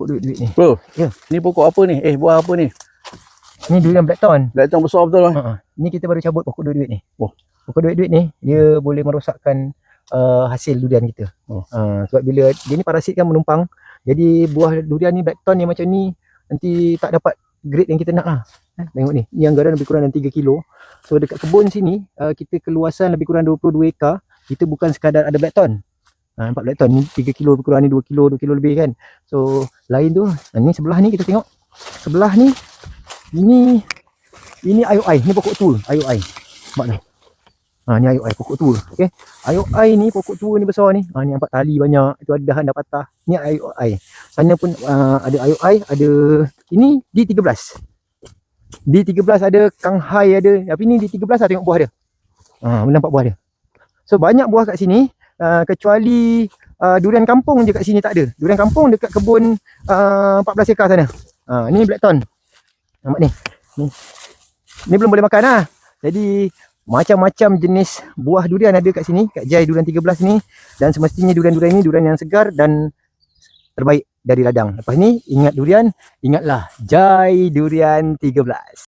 pokok duit-duit ni. Bro, Ya. ni pokok apa ni? Buah apa ni? Ni durian blackthorn. Blackthorn besar betul lah. Ni kita baru cabut pokok duit-duit ni. Oh. Pokok duit-duit ni dia boleh merosakkan hasil durian kita. Sebab bila dia ni parasit kan menumpang. Jadi buah durian ni blackthorn ni macam ni nanti tak dapat grade yang kita nak lah. Tengok ni, ni anggaran lebih kurang dalam 3 kilo. So dekat kebun sini kita keluasan lebih kurang 22 ekar. Kita bukan sekadar ada blackthorn. Nampak blackthorn ni 3 kilo lebih kurang ni 2 kilo lebih kan. So lain tu, ni sebelah ni kita tengok. Sebelah ni ini IOI, ni pokok tua IOI. Nampak tak? Ni IOI pokok tua. Okey. IOI ni pokok tua ni besar ni. Ni nampak tali banyak, itu ada dahan dah patah. Ni IOI. Sana pun ada IOI, ada ini D13. D13 ada, Kanghai ada. Tapi ni D13 lah, tengok buah dia. Nampak buah dia. So banyak buah kat sini, kecuali durian kampung je kat sini tak ada. Durian kampung dekat kebun 14 ekar sana. Ni blackthorn. Nampak ni. Ni belum boleh makan lah. Jadi macam-macam jenis buah durian ada kat sini, kat Jai Durian 13 ni. Dan semestinya durian-durian ni durian yang segar dan terbaik dari ladang. Lepas ni ingat durian, ingatlah Jai Durian 13.